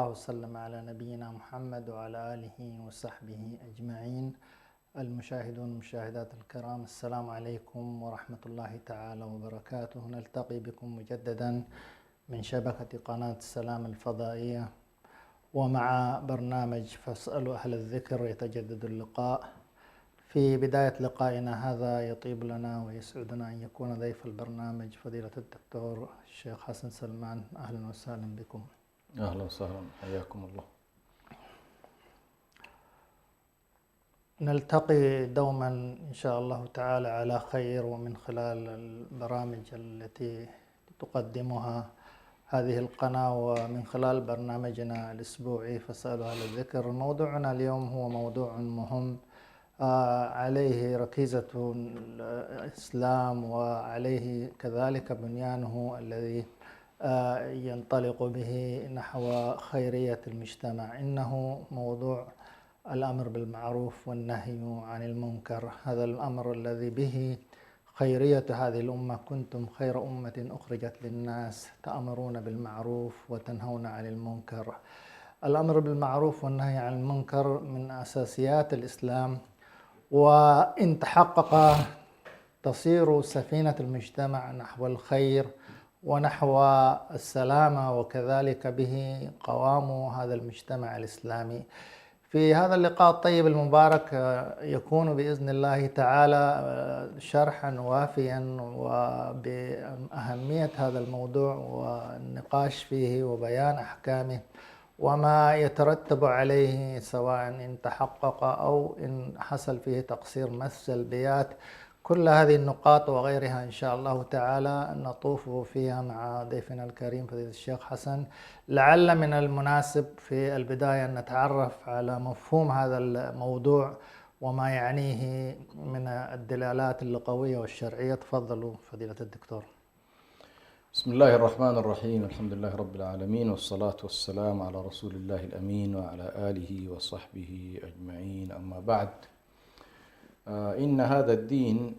الله وسلم على نبينا محمد وعلى آله وصحبه أجمعين. المشاهدون والمشاهدات الكرام، السلام عليكم ورحمة الله تعالى وبركاته. نلتقي بكم مجددا من شبكة قناة السلام الفضائية ومع برنامج فاسألوا أهل الذكر. يتجدد اللقاء. في بداية لقائنا هذا يطيب لنا ويسعدنا أن يكون ضيف البرنامج فضيلة الدكتور الشيخ حسن سلمان. أهلا وسهلا بكم. أهلا وسهلا، حياكم الله. نلتقي دوما إن شاء الله تعالى على خير، ومن خلال البرامج التي تقدمها هذه القناة ومن خلال برنامجنا الأسبوعي فاسألوا أهل الذكر. موضوعنا اليوم هو موضوع مهم، عليه ركيزة الإسلام وعليه كذلك بنيانه الذي ينطلق به نحو خيرية المجتمع. إنه موضوع الأمر بالمعروف والنهي عن المنكر. هذا الأمر الذي به خيرية هذه الأمة. كنتم خير أمة أخرجت للناس تأمرون بالمعروف وتنهون عن المنكر. الأمر بالمعروف والنهي عن المنكر من أساسيات الإسلام، وإن تحقق تصير سفينة المجتمع نحو الخير ونحو السلامة، وكذلك به قوام هذا المجتمع الإسلامي. في هذا اللقاء الطيب المبارك يكون بإذن الله تعالى شرحا وافيا وبأهمية هذا الموضوع والنقاش فيه وبيان أحكامه وما يترتب عليه، سواء إن تحقق أو إن حصل فيه تقصير من السلبيات. كل هذه النقاط وغيرها إن شاء الله تعالى نطوف فيها مع ضيفنا الكريم فضيلة الشيخ حسن. لعل من المناسب في البداية أن نتعرف على مفهوم هذا الموضوع وما يعنيه من الدلالات اللغوية والشرعية. تفضلوا فضيلة الدكتور. بسم الله الرحمن الرحيم، الحمد لله رب العالمين، والصلاة والسلام على رسول الله الأمين وعلى آله وصحبه أجمعين. أما بعد، إن هذا الدين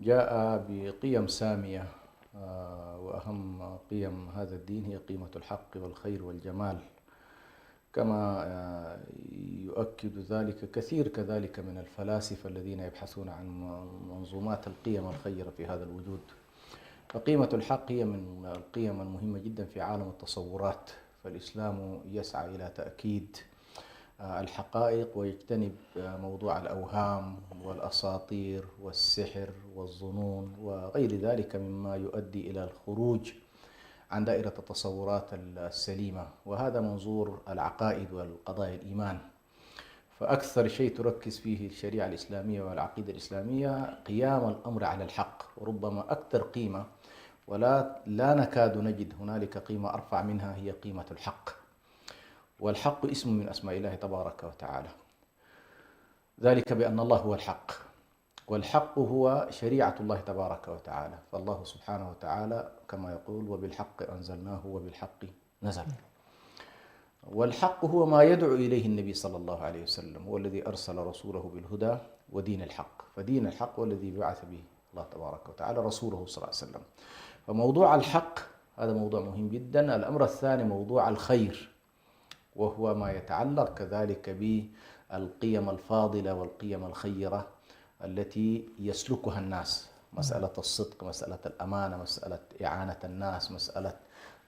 جاء بقيم سامية، وأهم قيم هذا الدين هي قيمة الحق والخير والجمال، كما يؤكد ذلك كثير كذلك من الفلاسفة الذين يبحثون عن منظومات القيم الخيرة في هذا الوجود. فقيمة الحق هي من القيم المهمة جدا في عالم التصورات، فالإسلام يسعى إلى تأكيد الحقائق ويجتنب موضوع الأوهام والأساطير والسحر والظنون وغير ذلك مما يؤدي إلى الخروج عن دائرة التصورات السليمة. وهذا منظور العقائد والقضايا الإيمان. فأكثر شيء تركز فيه الشريعة الإسلامية والعقيدة الإسلامية قيام الأمر على الحق، وربما أكثر قيمة ولا نكاد نجد هنالك قيمة أرفع منها هي قيمة الحق. والحق اسم من أسماء الله تبارك وتعالى، ذلك بأن الله هو الحق، والحق هو شريعة الله تبارك وتعالى. فالله سبحانه وتعالى كما يقول: وبالحق أنزلناه وبالحق نزل. والحق هو ما يدعو إليه النبي صلى الله عليه وسلم، هو الذي أرسل رسوله بالهدى ودين الحق. فدين الحق هو الذي بعث به الله تبارك وتعالى رسوله صلى الله عليه وسلم. فموضوع الحق هذا موضوع مهم جدا. الأمر الثاني موضوع الخير، وهو ما يتعلق كذلك بالقيم الفاضلة والقيم الخيرة التي يسلكها الناس. مسألة الصدق، مسألة الأمانة، مسألة إعانة الناس، مسألة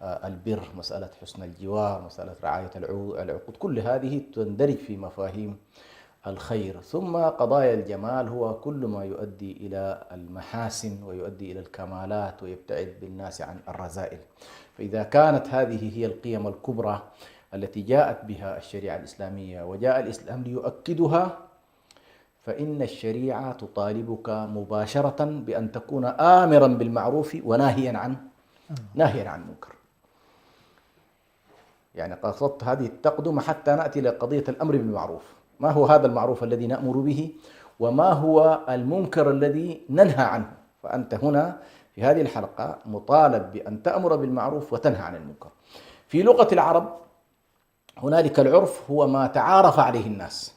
البر، مسألة حسن الجوار، مسألة رعاية العقود، كل هذه تندرج في مفاهيم الخير. ثم قضايا الجمال هو كل ما يؤدي إلى المحاسن ويؤدي إلى الكمالات ويبتعد بالناس عن الرذائل. فإذا كانت هذه هي القيم الكبرى التي جاءت بها الشريعة الإسلامية وجاء الإسلام ليؤكدها، فإن الشريعة تطالبك مباشرة بأن تكون آمرا بالمعروف وناهيا عن المنكر. يعني قصدت هذه التقدمة حتى نأتي لقضية الأمر بالمعروف. ما هو هذا المعروف الذي نأمر به، وما هو المنكر الذي ننهى عنه؟ فأنت هنا في هذه الحلقة مطالب بأن تأمر بالمعروف وتنهى عن المنكر. في لغة العرب هنالك العرف هو ما تعارف عليه الناس،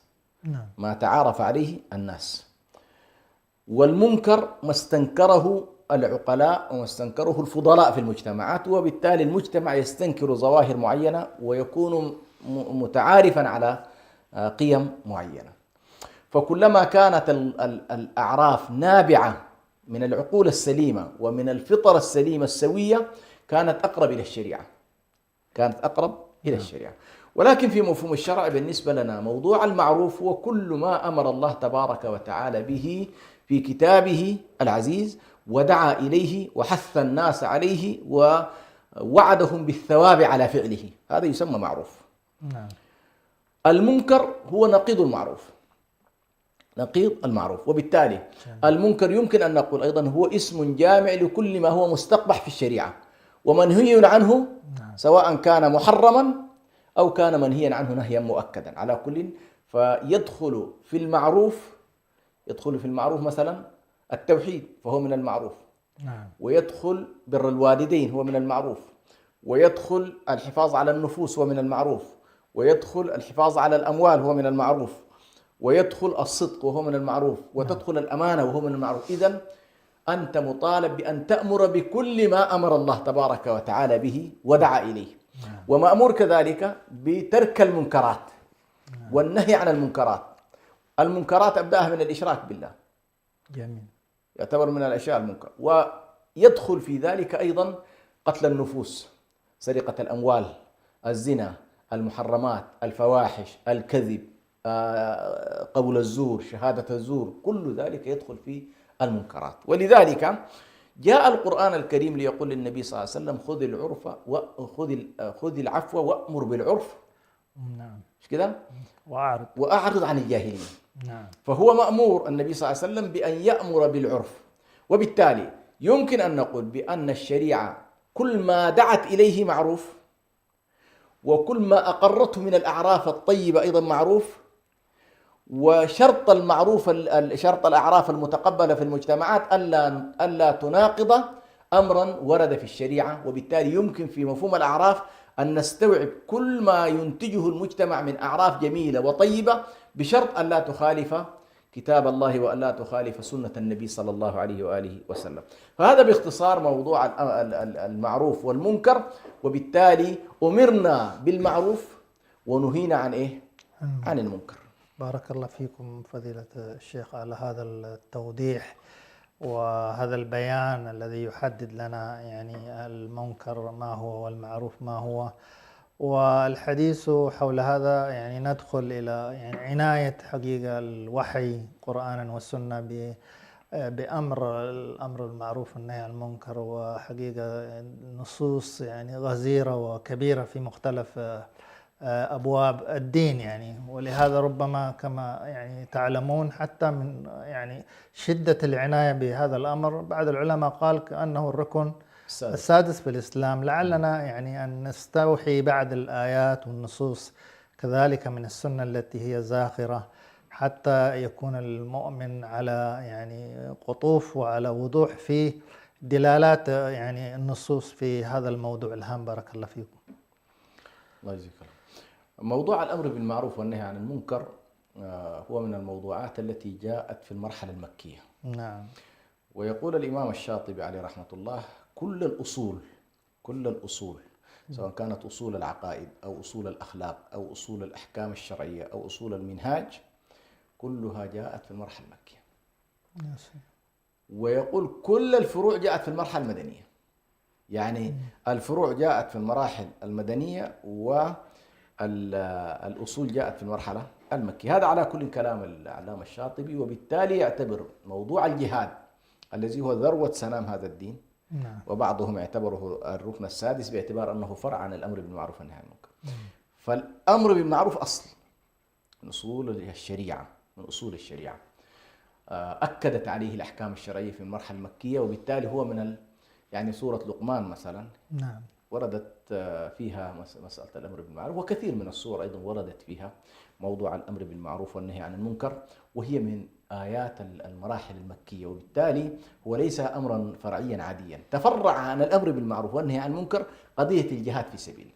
ما تعارف عليه الناس، والمنكر ما استنكره العقلاء وما استنكره الفضلاء في المجتمعات، وبالتالي المجتمع يستنكر ظواهر معينة ويكون متعارفا على قيم معينة. فكلما كانت الأعراف نابعة من العقول السليمة ومن الفطر السليمة السوية كانت أقرب إلى الشريعة، كانت أقرب إلى الشريعة. ولكن في مفهوم الشرع بالنسبة لنا موضوع المعروف هو كل ما أمر الله تبارك وتعالى به في كتابه العزيز ودعا إليه وحث الناس عليه ووعدهم بالثواب على فعله، هذا يسمى معروف. نعم. المنكر هو نقيض المعروف، نقيض المعروف. وبالتالي المنكر يمكن أن نقول أيضا هو اسم جامع لكل ما هو مستقبح في الشريعة ومنهي عنه، سواء كان محرما أو كان منهيا عنه نهيا مؤكدا. على كل فيدخل في المعروف، يدخل في المعروف مثلا التوحيد فهو من المعروف. نعم. ويدخل بر الوالدين هو من المعروف، ويدخل الحفاظ على النفوس هو من المعروف، ويدخل الحفاظ على الأموال هو من المعروف، ويدخل الصدق وهو من المعروف، وتدخل الأمانة وهو من المعروف. إذن أنت مطالب بأن تأمر بكل ما أمر الله تبارك وتعالى به ودعا إليه، ومأمور كذلك بترك المنكرات والنهي عن المنكرات. المنكرات أبدأها من الإشراك بالله، جميل، يعتبر من الأشياء المنكر. ويدخل في ذلك أيضا قتل النفوس، سرقة الأموال، الزنا، المحرمات، الفواحش، الكذب، قول الزور، شهادة الزور، كل ذلك يدخل في المنكرات. ولذلك جاء القرآن الكريم ليقول للنبي صلى الله عليه وسلم خذ العرف خذ العفو وأمر بالعرف. نعم. مش كده؟ وأعرض عن الجاهلين. نعم. فهو مأمور النبي صلى الله عليه وسلم بأن يأمر بالعرف. وبالتالي يمكن أن نقول بأن الشريعة كل ما دعت إليه معروف، وكل ما أقرته من الأعراف الطيبة أيضا معروف. وشرط المعروف شرط الأعراف المتقبلة في المجتمعات ألا تناقض أمرا ورد في الشريعة. وبالتالي يمكن في مفهوم الأعراف أن نستوعب كل ما ينتجه المجتمع من أعراف جميلة وطيبة بشرط أن لا تخالف كتاب الله وأن لا تخالف سنة النبي صلى الله عليه وآله وسلم. فهذا باختصار موضوع المعروف والمنكر. وبالتالي أمرنا بالمعروف ونهينا عن إيه؟ عن المنكر. بارك الله فيكم فضيلة الشيخ على هذا التوضيح وهذا البيان الذي يحدد لنا يعني المنكر ما هو والمعروف ما هو. والحديث حول هذا يعني ندخل إلى يعني عناية حقيقة الوحي قرآنا والسنة بأمر المعروف والنهي عن المنكر، وحقيقة نصوص يعني غزيرة وكبيرة في مختلف أبواب الدين يعني. ولهذا ربما كما يعني تعلمون حتى من يعني شدة العناية بهذا الأمر بعض العلماء قال كأنه الركن السادس في الإسلام. لعلنا يعني أن نستوحي بعض الآيات والنصوص كذلك من السنة التي هي زاخرة حتى يكون المؤمن على يعني قطوف وعلى وضوح في دلالات يعني النصوص في هذا الموضوع الهام. بارك الله فيكم. الله يجزيك خير. موضوع الأمر بالمعروف والنهي عن المنكر هو من الموضوعات التي جاءت في المرحلة المكية. نعم. ويقول الإمام الشاطبي عليه رحمة الله كل الأصول سواء كانت أصول العقائد أو أصول الأخلاق أو أصول الأحكام الشرعية أو أصول المنهاج كلها جاءت في المرحلة المكية. ويقول كل الفروع جاءت في المرحلة المدنية. يعني الفروع جاءت في المراحل المدنية والأصول جاءت في المرحلة المكية. هذا على كل كلام العلامة الشاطبي. وبالتالي يعتبر موضوع الجهاد الذي هو ذروة سنام هذا الدين، وبعضهم يعتبره الركن السادس باعتبار أنه فرع عن الأمر بالمعروف والنهي عن المنكر. فالأمر بالمعروف أصل من أصول الشريعة، من أصول الشريعة أكدت عليه الأحكام الشرعية في المرحلة المكية. وبالتالي هو من يعني سورة لقمان مثلا وردت فيها مسألة الأمر بالمعروف، وكثير من السور أيضا وردت فيها موضوع الأمر بالمعروف والنهي عن المنكر، وهي من آيات المراحل المكية. وبالتالي هو ليس أمرا فرعيا عاديا. تفرع عن الأمر بالمعروف والنهي عن المنكر قضية الجهاد في سبيل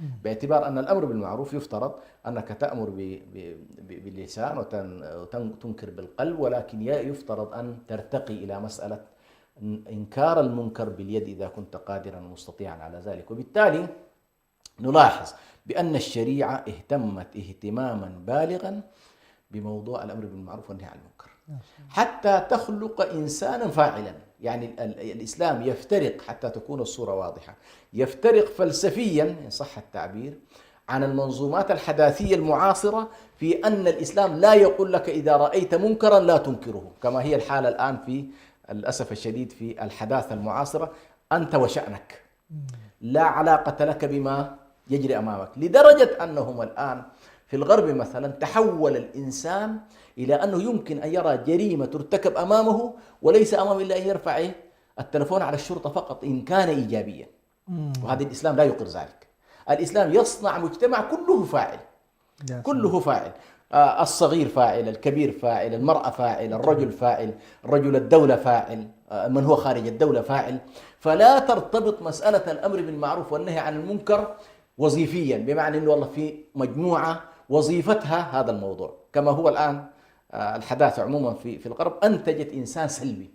الله، باعتبار أن الأمر بالمعروف يفترض أنك تأمر باللسان وتنكر بالقلب، ولكن يفترض أن ترتقي إلى مسألة إنكار المنكر باليد إذا كنت قادرا مستطيعا على ذلك. وبالتالي نلاحظ بأن الشريعة اهتمت اهتماما بالغا بموضوع الأمر بالمعروف والنهي عن المنكر حتى تخلق إنسانا فاعلا. يعني الإسلام يفترق، حتى تكون الصورة واضحة، يفترق فلسفيا إن صح التعبير عن المنظومات الحداثية المعاصرة في أن الإسلام لا يقول لك إذا رأيت منكرا لا تنكره، كما هي الحالة الآن في الأسف الشديد في الحداثة المعاصرة، أنت وشأنك، لا علاقة لك بما يجري أمامك. لدرجة أنهم الآن في الغرب مثلا تحول الإنسان إلى أنه يمكن أن يرى جريمة ترتكب أمامه وليس أمامه إلا أن يرفع التلفون على الشرطة فقط إن كان إيجابيا. وهذا الإسلام لا يقر ذلك. الإسلام يصنع مجتمع كله فاعل، كله فاعل، الصغير فاعل، الكبير فاعل، المرأة فاعل، الرجل فاعل، الرجل الدولة فاعل، من هو خارج الدولة فاعل. فلا ترتبط مسألة الأمر بالمعروف والنهي عن المنكر وظيفيا، بمعنى أنه والله في مجموعة وظيفتها هذا الموضوع، كما هو الآن الحداثة عموما في الغرب أنتجت إنسان سلبي،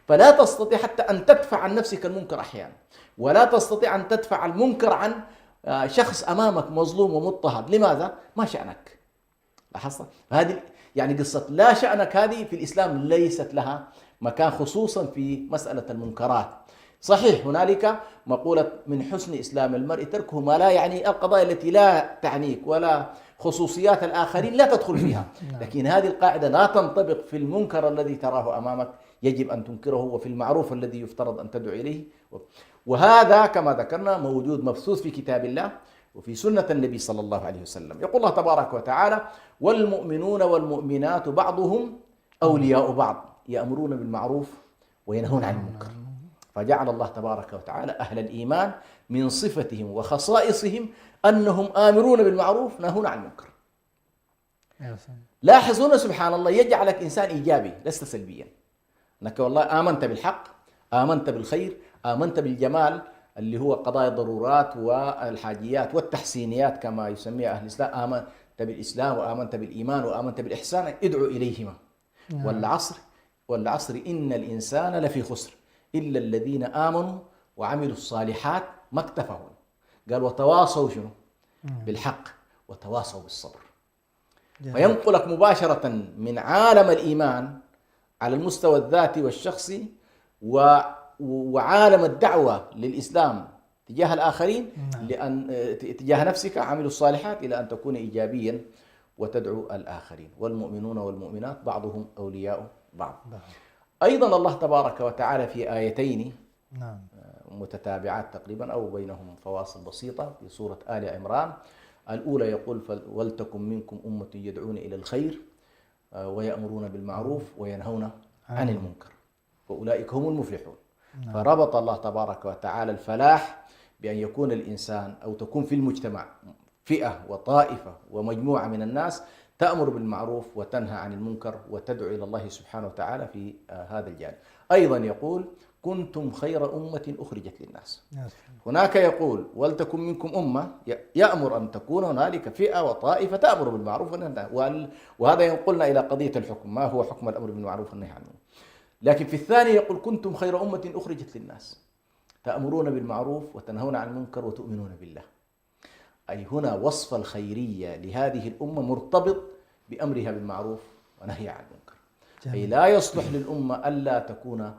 فلا تستطيع حتى أن تدفع عن نفسك المنكر أحيانا، ولا تستطيع أن تدفع المنكر عن شخص أمامك مظلوم ومضطهد. لماذا؟ ما شأنك. لاحظت؟ هذه يعني قصة لا شأنك هذه في الإسلام ليست لها مكان، خصوصا في مسألة المنكرات. صحيح هنالك مقولة من حسن إسلام المرء تركه ما لا يعني، القضايا التي لا تعنيك ولا خصوصيات الآخرين لا تدخل فيها، لكن هذه القاعدة لا تنطبق في المنكر الذي تراه أمامك، يجب أن تنكره، وفي المعروف الذي يفترض أن تدعو إليه. وهذا كما ذكرنا موجود مبثوث في كتاب الله وفي سنة النبي صلى الله عليه وسلم. يقول الله تبارك وتعالى: والمؤمنون والمؤمنات بعضهم أولياء بعض يأمرون بالمعروف وينهون عن المنكر. فجعل الله تبارك وتعالى أهل الإيمان من صفتهم وخصائصهم أنهم آمرون بالمعروف ناهون عن المنكر. لاحظون سبحان الله، يجعلك إنسان إيجابي لست سلبيا، أنك والله آمنت بالحق، آمنت بالخير، آمنت بالجمال اللي هو قضايا الضرورات والحاجيات والتحسينيات كما يسميها أهل الإسلام. آمنت بالإسلام وآمنت بالإيمان وآمنت بالإحسان، ادعو إليهما. والعصر إن الإنسان لفي خسر إلا الذين آمنوا وعملوا الصالحات ما اكتفوا، قال وتواصوا شنو؟ بالحق وتواصوا بالصبر. فينقلك مباشرة من عالم الإيمان على المستوى الذاتي والشخصي وعالم الدعوة للإسلام تجاه الآخرين، لأن تجاه نفسك عملوا الصالحات، إلى أن تكون إيجابيا وتدعو الآخرين. والمؤمنون والمؤمنات بعضهم أولياء بعض. أيضا الله تبارك وتعالى في آيتين متتابعات تقريبا أو بينهم فواصل بسيطة في سورة آل عمران. الأولى يقول: ولتكن منكم أمة يدعون إلى الخير ويأمرون بالمعروف وينهون عن المنكر وأولئك هم المفلحون. فربط الله تبارك وتعالى الفلاح بأن يكون الإنسان أو تكون في المجتمع فئة وطائفة ومجموعة من الناس تأمر بالمعروف وتنهى عن المنكر وتدعو إلى الله سبحانه وتعالى في هذا الجانب. أيضا يقول: كنتم خير أمة أخرجت للناس. هناك يقول: ولتكن منكم أمة، يأمر أن تكون هنالك فئة وطائفة تأمر بالمعروف والنهي، وهذا ينقلنا إلى قضية الحكم، ما هو حكم الأمر بالمعروف والنهي عن المنكر. لكن في الثاني يقول: كنتم خير أمة أخرجت للناس تأمرون بالمعروف وتنهون عن المنكر وتؤمنون بالله. أي هنا وصف الخيرية لهذه الأمة مرتبط بأمرها بالمعروف ونهي عن المنكر. أي لا يصلح للأمة ألا تكون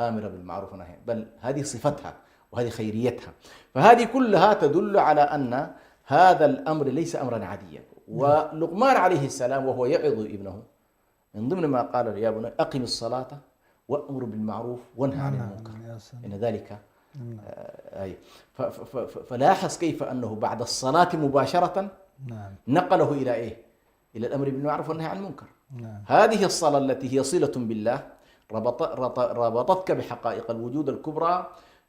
آمرة بالمعروف ونهي، بل هذه صفتها وهذه خيريتها. فهذه كلها تدل على أن هذا الأمر ليس أمرا عاديا. ولقمان عليه السلام وهو يعظ ابنه من ضمن ما قال: يا بني أقم الصلاة وأمر بالمعروف وانهى عن المنكر إن ذلك فلاحظ كيف أنه بعد الصلاة مباشرة نقله إلى إيه؟ إلى الأمر بالمعروف والنهي عن المنكر. هذه الصلاة التي هي صلة بالله ربطتك بحقائق الوجود الكبرى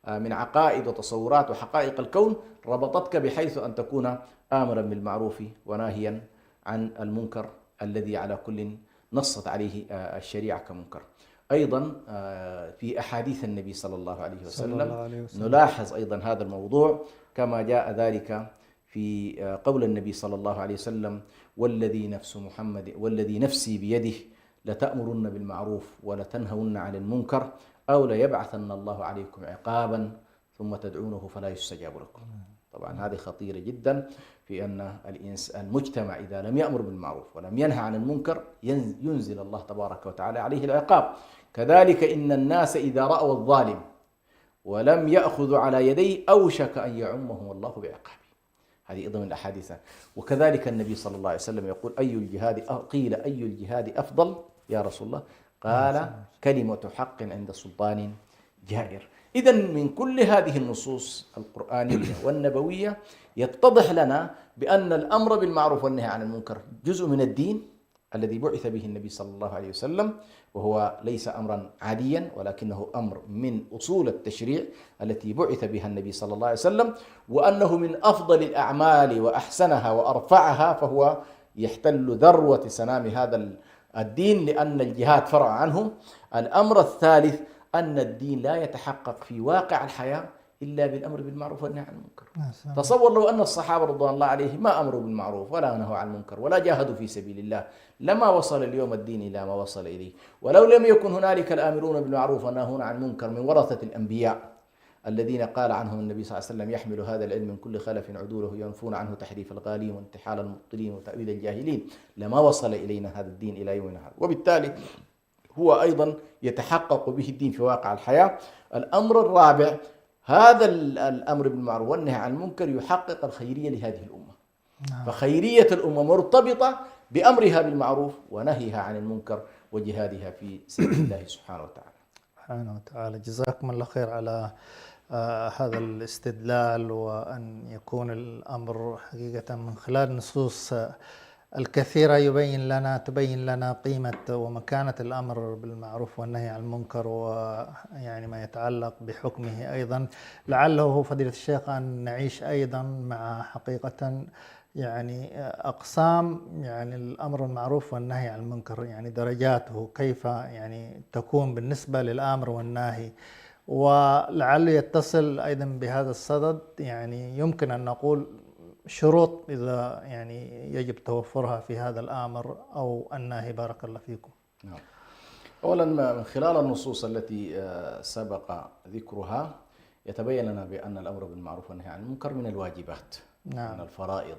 من عقائد وتصورات وحقائق الكون، ربطتك بحيث أن تكون آمرا بالمعروف وناهيا عن المنكر الذي على كل نصت عليه الشريعة كمنكر. أيضا في أحاديث النبي صلى الله عليه وسلم نلاحظ أيضا هذا الموضوع، كما جاء ذلك في قول النبي صلى الله عليه وسلم: والذي نفسي بيده لتأمرن بالمعروف ولتنهون عن المنكر أو ليبعثن الله عليكم عقابا ثم تدعونه فلا يستجاب لكم. طبعا هذه خطيرة جدا، في أن المجتمع إذا لم يأمر بالمعروف ولم ينهى عن المنكر ينزل الله تبارك وتعالى عليه العقاب. كذلك إن الناس إذا رأوا الظالم ولم يأخذوا على يديه أوشك أن يعمهم الله بعقابه. هذه أيضا من الأحاديث. وكذلك النبي صلى الله عليه وسلم يقول قيل أي الجهاد أفضل يا رسول الله؟ قال كلمة حق عند سلطان جائر. إذا من كل هذه النصوص القرآنية والنبوية يتضح لنا بأن الأمر بالمعروف والنهي عن المنكر جزء من الدين الذي بعث به النبي صلى الله عليه وسلم، وهو ليس أمرا عاديا ولكنه أمر من أصول التشريع التي بعث بها النبي صلى الله عليه وسلم، وأنه من أفضل الأعمال وأحسنها وأرفعها، فهو يحتل ذروة سنام هذا الدين لأن الجهاد فرع عنه. الأمر الثالث أن الدين لا يتحقق في واقع الحياة إلا بالأمر بالمعروف والنهي عن المنكر. تصور لو أن الصحابة رضوان الله عليهم ما أمروا بالمعروف ولا نهوا عن المنكر ولا جاهدوا في سبيل الله، لما وصل اليوم الدين إلى ما وصل إليه. ولو لم يكن هنالك الآمرون بالمعروف والناهون عن المنكر من ورثة الأنبياء الذين قال عنهم النبي صلى الله عليه وسلم يحمل هذا العلم من كل خلف عدوله ينفون عنه تحريف الغالين وانتحال المبطلين وتأويل الجاهلين، لما وصل إلينا هذا الدين إلى يومنا هذا. وبالتالي هو أيضا يتحقق به الدين في واقع الحياة. الأمر الرابع، هذا الأمر بالمعروف والنهي عن المنكر يحقق الخيرية لهذه الأمة. فخيرية الأمة مرتبطة بأمرها بالمعروف ونهيها عن المنكر وجهادها في سبيل الله سبحانه وتعالى. سبحانه وتعالى. جزاكم الله خير على هذا الاستدلال، وأن يكون الأمر حقيقة من خلال النصوص الكثيرة تبين لنا قيمة ومكانة الأمر بالمعروف والنهي عن المنكر، ويعني ما يتعلق بحكمه أيضا. لعله فضيلة الشيخ أن نعيش أيضا مع حقيقة يعني أقسام يعني الأمر بالمعروف والنهي عن المنكر، يعني درجاته كيف يعني تكون بالنسبة للأمر والنهي، ولعله يتصل أيضا بهذا الصدد. يعني يمكن أن نقول شروط إذا يعني يجب توفرها في هذا الأمر أو النهي. بارك الله فيكم. نعم. أولا من خلال النصوص التي سبق ذكرها يتبين لنا بأن الأمر بالمعروف والنهي عن المنكر من الواجبات، نعم. من الفرائض،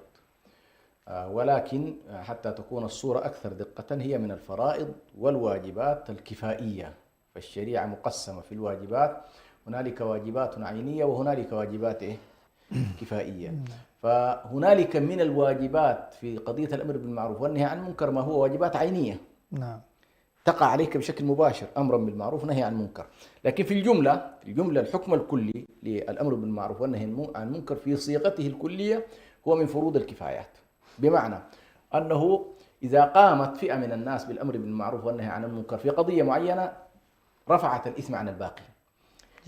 ولكن حتى تكون الصورة أكثر دقة هي من الفرائض والواجبات الكفائية. فالشريعة مقسمة في الواجبات، هنالك واجبات عينية وهنالك واجبات كفائية. فهنالك من الواجبات في قضية الأمر بالمعروف والنهي عن المنكر ما هو واجبات عينية، نعم، تقع عليك بشكل مباشر، أمرا بالمعروف نهي عن المنكر. لكن في الجملة الحكم الكلي للأمر بالمعروف والنهي عن المنكر في صيغته الكلية هو من فروض الكفايات، بمعنى أنه إذا قامت فئة من الناس بالأمر بالمعروف والنهي عن المنكر في قضية معينة رفعت الإثم عن الباقي.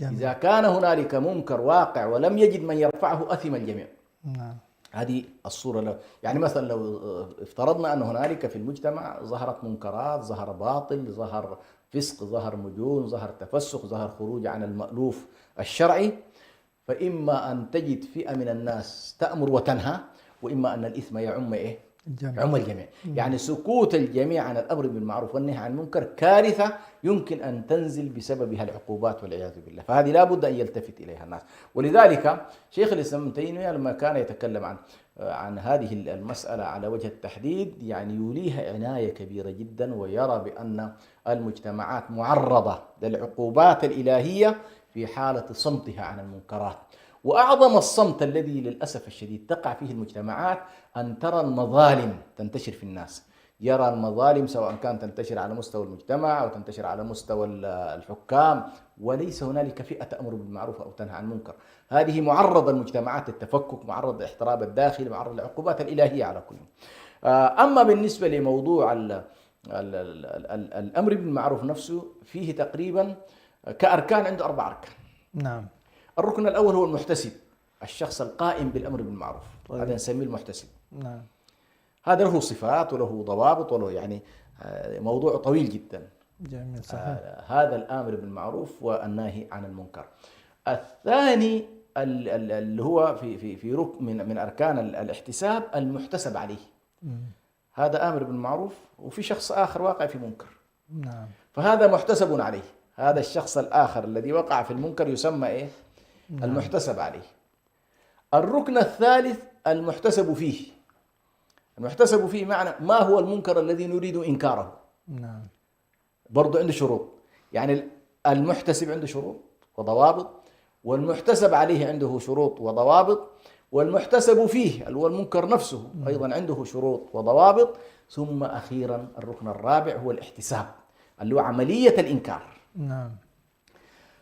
إذا كان هنالك منكر واقع ولم يجد من يرفعه أثم الجميع. نعم. هذه الصورة. يعني مثلا لو افترضنا أن هنالك في المجتمع ظهرت منكرات، ظهر باطل، ظهر فسق، ظهر مجون، ظهر تفسق، ظهر خروج عن المألوف الشرعي، فإما أن تجد فئة من الناس تأمر وتنهى، وإما أن الإثم يعم يعم الجميع. يعني سكوت الجميع عن الأمر بالمعروف والنهي عن المنكر كارثة يمكن أن تنزل بسببها العقوبات والعياذ بالله. فهذه لا بد أن يلتفت إليها الناس. ولذلك شيخ الإسلام ابن تيمية لما كان يتكلم عن هذه المسألة على وجه التحديد يعني يوليها عناية كبيرة جدا، ويرى بأن المجتمعات معرضة للعقوبات الإلهية في حالة صمتها عن المنكرات. وأعظم الصمت الذي للأسف الشديد تقع فيه المجتمعات أن ترى المظالم تنتشر في الناس. يرى المظالم سواء كانت تنتشر على مستوى المجتمع أو تنتشر على مستوى الحكام، وليس هنالك فئة تأمر بالمعروف أو تنهى عن المنكر. هذه معرضة المجتمعات للتفكك، معرضة للاحتراب الداخلي، معرضة للعقوبات الإلهية على كل. أما بالنسبة لموضوع الأمر بالمعروف نفسه، فيه تقريبا كأركان، عنده 4 أركان. نعم. الركن الأول هو المحتسب، الشخص القائم بالأمر بالمعروف، هذا نسميه المحتسب. نعم. هذا له صفات وله ضوابط وله يعني موضوع طويل جدا. جميل، صحيح. هذا الآمر بالمعروف والناهي عن المنكر. الثاني اللي هو في ركن من أركان الاحتساب المحتسب عليه. هذا آمر بالمعروف وفي شخص آخر واقع في منكر. نعم. فهذا محتسب عليه، هذا الشخص الآخر الذي وقع في المنكر يسمى إيه؟ المحتسب عليه. الركن الثالث المحتسب فيه. المحتسب فيه معنى ما هو المنكر الذي نريد إنكاره. نعم. برضو عنده شروط، يعني المحتسب عنده شروط وضوابط، والمحتسب عليه عنده شروط وضوابط، والمحتسب فيه اللي هو المنكر نفسه أيضا عنده شروط وضوابط. ثم أخيرا الركن الرابع هو الاحتساب اللي هو عملية الإنكار. نعم.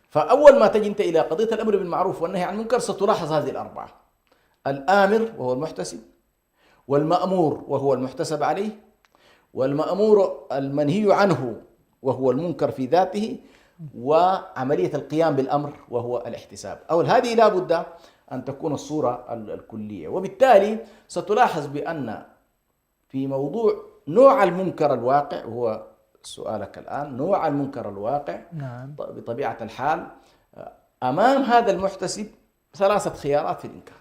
فأول ما تجي أنت إلى قضية الأمر بالمعروف والنهي عن المنكر ستلاحظ هذه الأربعة: الآمر وهو المحتسب، والمأمور وهو المحتسب عليه، والمأمور المنهي عنه وهو المنكر في ذاته، وعملية القيام بالأمر وهو الاحتساب. أو هذه لا بد أن تكون الصورة الكلية. وبالتالي ستلاحظ بأن في موضوع نوع المنكر الواقع، وهو سؤالك الآن، نوع المنكر الواقع نعم. بطبيعة الحال أمام هذا المحتسب ثلاثة خيارات في الإنكار.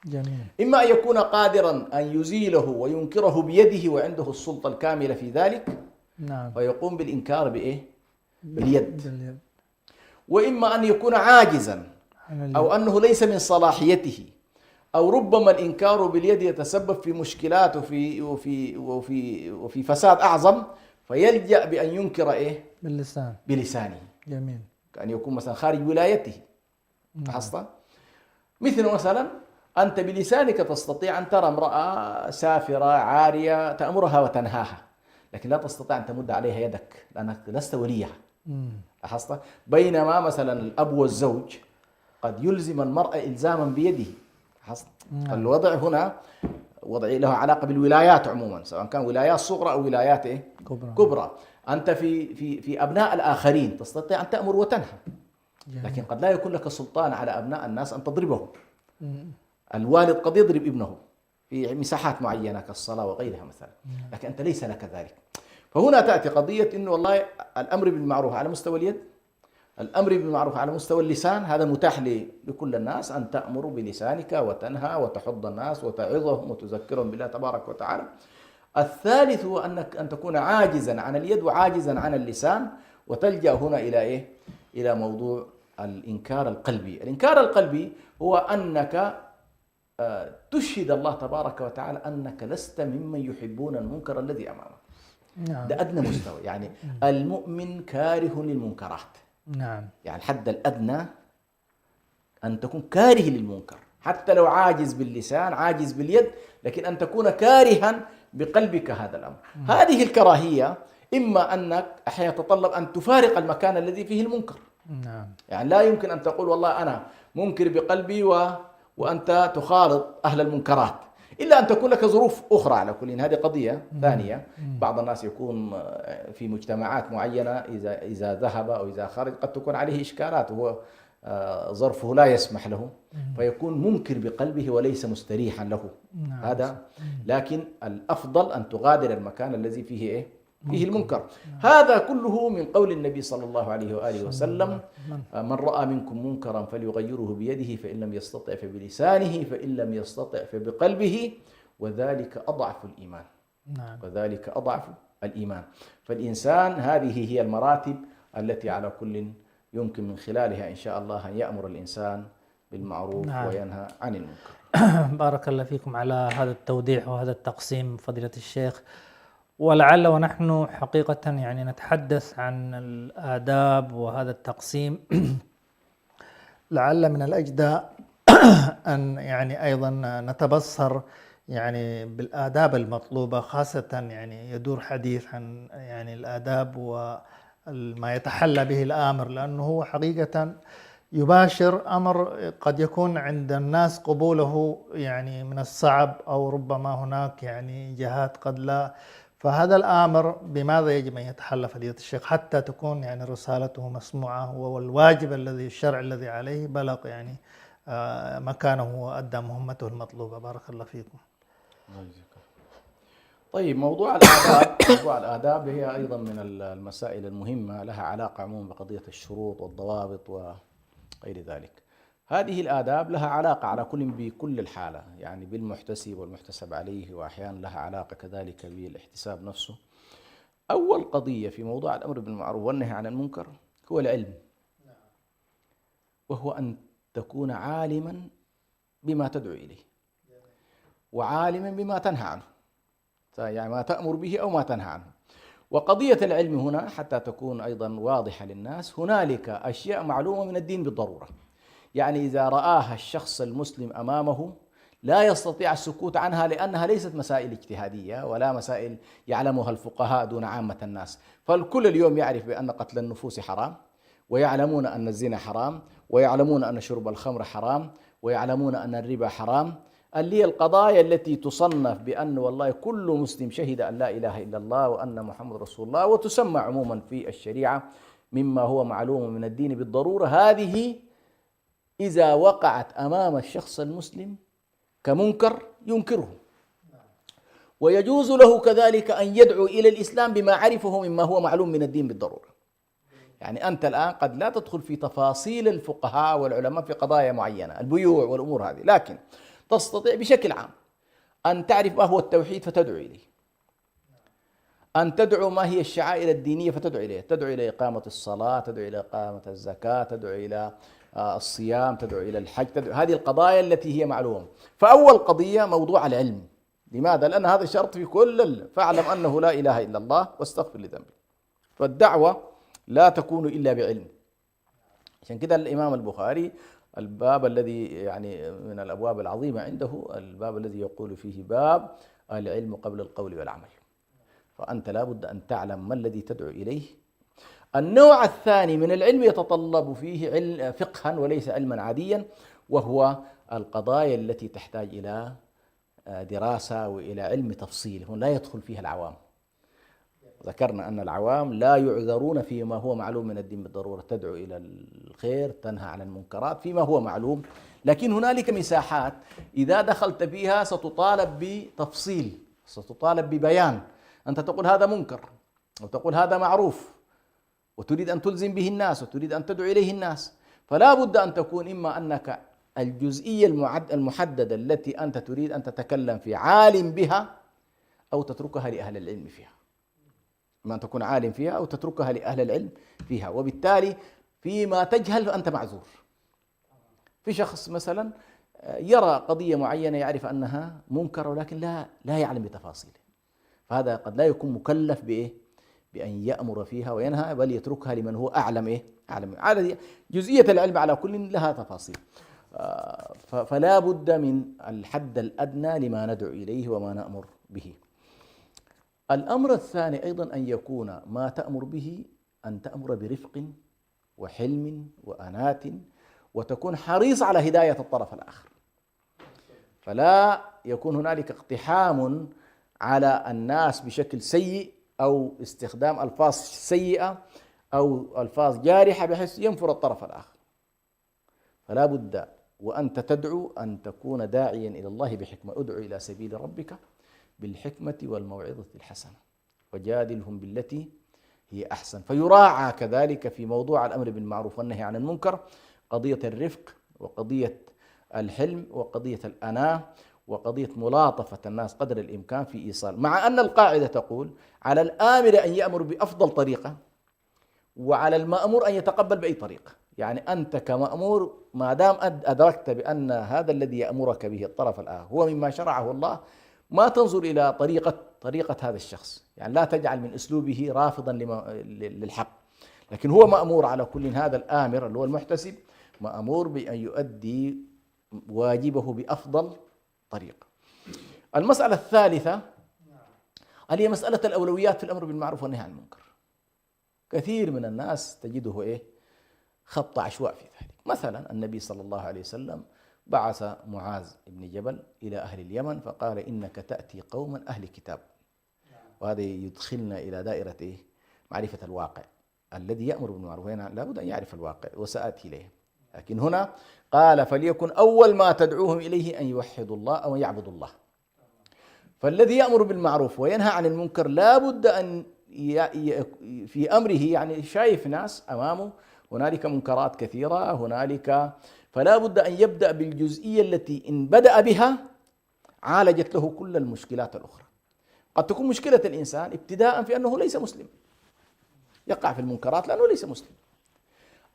جميل. إما أن يكون قادرا أن يزيله وينكره بيده وعنده السلطة الكاملة في ذلك، نعم. فيقوم بالإنكار بإيه؟ باليد. باليد. وإما أن يكون عاجزا أو أنه ليس من صلاحيته، أو ربما الإنكار باليد يتسبب في مشكلات وفي فساد أعظم، فيلجأ بأن ينكر إيه؟ باللسان. بلسانه. جميل. كأن يكون مثلا خارج ولايته. لاحظت؟ مثل مثلا أنت بلسانك تستطيع أن ترى امرأة سافرة عارية تأمرها وتنهاها، لكن لا تستطيع أن تمد عليها يدك لأنك لست وليها. لاحظت؟ بينما مثلا الأب والزوج قد يلزم المرأة إلزاما بيده. لاحظت؟ الوضع هنا وضع له علاقة بالولايات عموما، سواء كان ولايات صغرى أو ولايات إيه؟ كبرى. أنت في أبناء الآخرين تستطيع أن تأمر وتنهى، لكن قد لا يكون لك سلطان على أبناء الناس أن تضربهم. الوالد قد يضرب ابنه في مساحات معينة كالصلاة وغيرها مثلا، لكن أنت ليس لك ذلك. فهنا تأتي قضية إنه والله الأمر بالمعروف على مستوى اليد، الأمر بالمعروف على مستوى اللسان، هذا متاح لكل الناس أن تأمر بلسانك وتنهى وتحض الناس وتعظهم وتذكرهم بالله تبارك وتعالى. الثالث هو أنك أن تكون عاجزا عن اليد وعاجزا عن اللسان، وتلجأ هنا إلى إيه؟ إلى موضوع الإنكار القلبي. الإنكار القلبي هو أنك تشهد الله تبارك وتعالى أنك لست ممن يحبون المنكر الذي أمامك. نعم. ده أدنى مستوى، يعني المؤمن كاره للمنكرات. نعم. يعني الحد الأدنى أن تكون كاره للمنكر، حتى لو عاجز باللسان عاجز باليد، لكن أن تكون كارها بقلبك هذا الأمر. هذه الكراهية إما أنك أحيانا تتطلب أن تفارق المكان الذي فيه المنكر. نعم. يعني لا يمكن أن تقول والله أنا منكر بقلبي وأنت تخالط أهل المنكرات، إلا أن تكون لك ظروف أخرى. على كل هذه قضية ثانية. بعض الناس يكون في مجتمعات معينة إذا ذهب أو إذا خرج قد تكون عليه إشكالات وهو ظرفه لا يسمح له، فيكون منكر بقلبه وليس مستريحا له. هذا لكن الأفضل أن تغادر المكان الذي فيه إيه؟ فيه المنكر. هذا كله من قول النبي صلى الله عليه وآله وسلم: من رأى منكم منكرا فليغيره بيده، فإن لم يستطع فبلسانه، فإن لم يستطع فبقلبه، وذلك أضعف الإيمان. وذلك أضعف الإيمان. فالإنسان هذه هي المراتب التي على كل يمكن من خلالها إن شاء الله أن يأمر الإنسان بالمعروف وينهى عن المنكر. بارك الله فيكم على هذا التوضيح وهذا التقسيم فضيلة الشيخ. ولعل ونحن حقيقة يعني نتحدث عن الآداب وهذا التقسيم لعل من الأجدى أن يعني أيضا نتبصر يعني بالآداب المطلوبة، خاصة يعني يدور حديث عن يعني الآداب وما يتحلى به الآمر، لأنه هو حقيقة يباشر أمر قد يكون عند الناس قبوله يعني من الصعب، أو ربما هناك يعني جهات قد لا. فهذا الآمر بماذا يجب أن يتحلى فضيلة الشيخ حتى تكون يعني رسالته مسموعة، والواجب الذي الشرع الذي عليه بلغ يعني مكانه وأدى مهمته المطلوبة. بارك الله فيكم. طيب، موضوع الآداب هي أيضا من المسائل المهمة، لها علاقة عموما بقضية الشروط والضوابط وغير ذلك. هذه الآداب لها علاقة على كل بكل الحالة، يعني بالمحتسب والمحتسب عليه، وأحيانا لها علاقة كذلك بالاحتساب نفسه. أول قضية في موضوع الأمر بالمعروف والنهي عن المنكر هو العلم، وهو أن تكون عالما بما تدعو إليه وعالما بما تنهى عنه، يعني ما تأمر به أو ما تنهى عنه. وقضية العلم هنا حتى تكون أيضا واضحة للناس، هنالك أشياء معلومة من الدين بالضرورة، يعني إذا رآها الشخص المسلم أمامه لا يستطيع السكوت عنها، لأنها ليست مسائل اجتهادية ولا مسائل يعلمها الفقهاء دون عامة الناس. فالكل اليوم يعرف بأن قتل النفوس حرام، ويعلمون أن الزنا حرام، ويعلمون أن شرب الخمر حرام، ويعلمون أن الربا حرام، اللي هي القضايا التي تصنف بأن والله كل مسلم شهد أن لا إله إلا الله وأن محمد رسول الله، وتسمى عموما في الشريعة مما هو معلوم من الدين بالضرورة. هذه إذا وقعت أمام الشخص المسلم كمنكر ينكره، ويجوز له كذلك أن يدعو إلى الإسلام بما عرفه مما هو معلوم من الدين بالضرورة. يعني أنت الآن قد لا تدخل في تفاصيل الفقهاء والعلماء في قضايا معينة، البيوع والأمور هذه، لكن تستطيع بشكل عام أن تعرف ما هو التوحيد فتدعو إليه، أن تدعو ما هي الشعائر الدينية فتدعو إليه، تدعو إلى إقامة الصلاة، تدعو إلى إقامة الزكاة، تدعو إلى الصيام، تدعو إلى الحج، تدعو هذه القضايا التي هي معلومة. فأول قضية موضوع العلم. لماذا؟ لأن هذا شرط في كل فاعلم أنه لا إله إلا الله واستغفر لذنبك. فالدعوة لا تكون إلا بعلم. عشان كده الإمام البخاري الباب الذي يعني من الأبواب العظيمة عنده الباب الذي يقول فيه باب العلم قبل القول والعمل. فأنت لا بد أن تعلم ما الذي تدعو إليه. النوع الثاني من العلم يتطلب فيه فقها وليس علما عاديا، وهو القضايا التي تحتاج إلى دراسة وإلى علم تفصيل، هنا لا يدخل فيها العوام. ذكرنا أن العوام لا يعذرون فيما هو معلوم من الدين بالضرورة، تدعو إلى الخير، تنهى عن المنكرات فيما هو معلوم، لكن هنالك مساحات إذا دخلت فيها ستطالب بتفصيل، ستطالب ببيان. أنت تقول هذا منكر وتقول هذا معروف، وتريد أن تلزم به الناس وتريد أن تدعو إليه الناس، فلا بد أن تكون إما أنك الجزئية المحددة التي أنت تريد أن تتكلم في عالم بها، أو تتركها لأهل العلم فيها. ما أن تكون عالم فيها أو تتركها لأهل العلم فيها، وبالتالي فيما تجهل فأنت معذور. في شخص مثلا يرى قضية معينة يعرف أنها منكر ولكن لا يعلم بتفاصيله، فهذا قد لا يكون مكلف بأن يأمر فيها وينهى، بل يتركها لمن هو أعلم على جزئية العلم على كل لها تفاصيل. فلا بد من الحد الأدنى لما ندعو إليه وما نأمر به. الأمر الثاني أيضا أن يكون ما تأمر به أن تأمر برفق وحلم وأنات، وتكون حريص على هداية الطرف الآخر، فلا يكون هنالك اقتحام على الناس بشكل سيء أو استخدام ألفاظ سيئة أو ألفاظ جارحة بحيث ينفر الطرف الآخر. فلا بد وأنت تدعو أن تكون داعيا إلى الله بحكمة، ادعو إلى سبيل ربك بالحكمة والموعظة الحسنة وجادلهم بالتي هي أحسن. فيراعى كذلك في موضوع الأمر بالمعروف والنهي عن المنكر قضية الرفق وقضية الحلم وقضية الأناة وقضية ملاطفة الناس قدر الإمكان في إيصال، مع أن القاعدة تقول على الآمر أن يأمر بأفضل طريقة، وعلى المأمور أن يتقبل بأي طريقة. يعني أنت كمأمور ما دام أدركت بأن هذا الذي يأمرك به الطرف الآخر هو مما شرعه الله، ما تنظر إلى طريقة هذا الشخص، يعني لا تجعل من أسلوبه رافضا للحق، لكن هو مأمور على كل. هذا الآمر اللي هو المحتسب مأمور بأن يؤدي واجبه بأفضل طريقة. المسألة الثالثة هي مسألة الأولويات في الأمر بالمعروف والنهي عن المنكر. كثير من الناس تجده خط عشواء في ذلك. مثلا النبي صلى الله عليه وسلم بعث معاذ بن جبل إلى أهل اليمن فقال إنك تأتي قوما أهل كتاب، وهذا يدخلنا إلى دائرة معرفة الواقع. الذي يأمر بالمعروف لا بد أن يعرف الواقع وسأتي إليه، لكن هنا قال فليكن أول ما تدعوهم إليه أن يوحدوا الله أو يعبدوا الله. فالذي يأمر بالمعروف وينهى عن المنكر لا بد أن في أمره، يعني شايف ناس أمامه هنالك منكرات كثيرة هنالك، فلا بد أن يبدأ بالجزئية التي إن بدأ بها عالجت له كل المشكلات الأخرى. قد تكون مشكلة الإنسان ابتداء في أنه ليس مسلم، يقع في المنكرات لأنه ليس مسلم،